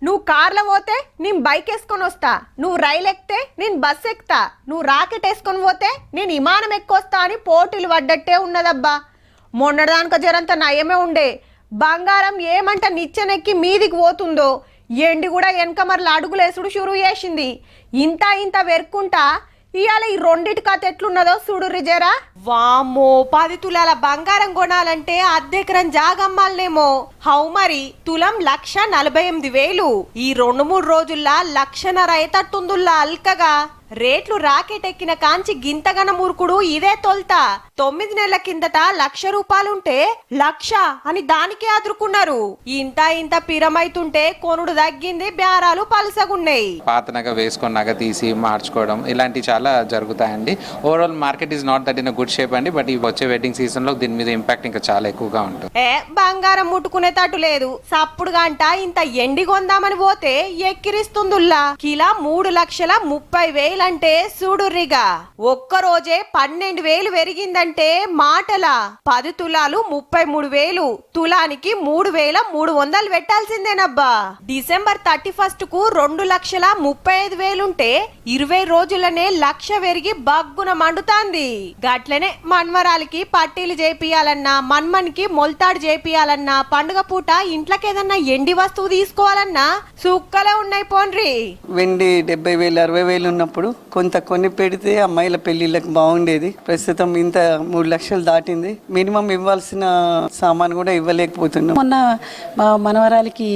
నువ్వు కార్లో పోతే నేను బైక్ వేసుకొని వస్తా, నువ్వు రైలు ఎక్కితే నేను బస్ ఎక్కుతా, నువ్వు రాకెట్ వేసుకొని పోతే నేను విమానం ఎక్కువస్తా అని పోటీలు పడ్డట్టే ఉన్నదబ్బా. మొన్నటిదానిక జరంత నయమే ఉండే. బంగారం ఏమంట నిచ్చెనెక్కి మీదికి పోతుందో ఎండి కూడా వెనకమర్ల అడుగులేసుడు షురు చేసింది. ఇంత వెరుకుంటా ఇవాళ ఈ రెండిటి కథ ఎట్లున్నదో చూడు రిజరా. వామ్మో 10 తులాల బంగారం కొనాలంటే అద్దెకరం జాగమ్మాలనేమో. హౌ మరి తులం 1,48,000. ఈ 2-3 రోజుల్లా 1,50,000 అయ్యేటట్టుందుల్లా అల్కగా. రేట్లు రాకెట్ ఎక్కిన కాంచి గింతగన మురుకుడు ఇదే తొల్తా. 9 నెలల కిందట 1,00,000 రూపాయలుంటే 1,00,000 అని దానికే ఆదురుకున్నారు. ఇంత పిరమైతుంటే కొనుడు తగ్గింది, బేరాలు పలసగున్నాయి. పాత నగ వేసుకొని నగ తీసి మార్చుకోవడం ఇలాంటివి చాలా జరుగుతాయండి. Overall market is not that in good shape అండి. బట్ ఈ వచ్చే వెడ్డింగ్ సీజన్ లో దీని మీద ఇంపాక్ట్ ఇంకా చాలా ఎక్కువగా ఉంటుంది. బంగారం ముట్టుకునే తట్టు లేదు. సప్పుడు గంట ఇంత ఎండి కొందామని పోతే ఎక్కిరిస్తుందుల్లా. కిలా 3,30,000 అంటే చూడుర్రిగా. ఒక్కరోజే 12,000 పెరిగిందంటే మాటల. 10 తులాలు 33,000. తులానికి 3,300 పెట్టాల్సిందేనబ్బా. డిసెంబర్ 31 కు 2,35,000 ఉంటే 20 రోజులనే 1,00,000 పెరిగి బగ్గున మండుతాంది. గట్లనే మన్మరాలకి పట్టీలు చేపియాలన్నా, మన్మన్కి మొల్తాడు చేపియాలన్నా, పండుగ పూట ఇంట్లోకేదన్నా ఎండి వస్తువు తీసుకోవాలన్నా సుక్కలే ఉన్నాయి పోన్రి. వెండి 70,000 60,000 ఉన్నప్పుడు కొంత కొని పెడితే అమ్మాయిల పెళ్లిళ్ళకి బాగుండేది. ప్రస్తుతం ఇంత 3 లక్షలు దాటింది. మినిమం ఇవ్వాల్సిన సామాన్ కూడా ఇవ్వలేకపోతున్నాం. మొన్న మా మనవరాలకి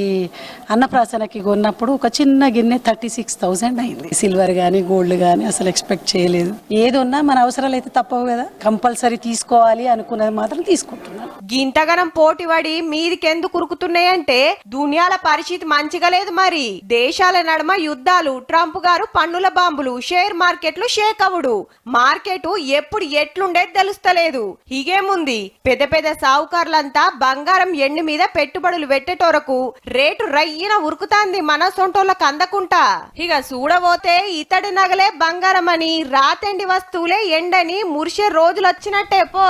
అన్నప్రాసనకి కొన్నప్పుడు ఒక చిన్న గిన్నె 36,000 అయింది. సిల్వర్ గానీ గోల్డ్ గానీ అసలు ఎక్స్పెక్ట్ చేయలేదు. ఏది ఉన్నా మన అవసరాలు అయితే తప్పవు కదా, కంపల్సరీ తీసుకోవాలి అనుకున్నది మాత్రం తీసుకుంటున్నాను. గింతగనం పోటీపడి మీదికెందుకు ఉరుకుతున్నాయంటే దునియాల పరిస్థితి మంచిగా లేదు. మరి దేశాల నడుమ యుద్ధాలు, ట్రంప్ గారు పన్నుల బాంబులు, షేర్ మార్కెట్లు షేక్ అవుడు. మార్కెట్ ఎప్పుడు ఎట్లుండేది తెలుస్తలేదు. ఇగేముంది, పెద్ద సావుకారులంతా బంగారం ఎండి మీద పెట్టుబడులు పెట్టేటోరకు రేటు రయ్యిన ఉరుకుతాంది మన సొంటోళ్ళకి అందకుంటా. ఇక చూడబోతే ఇతడి నగలే బంగారం అని, రాతెండి వస్తువులే ఎండని మురిసే రోజులు వచ్చినట్టే పో.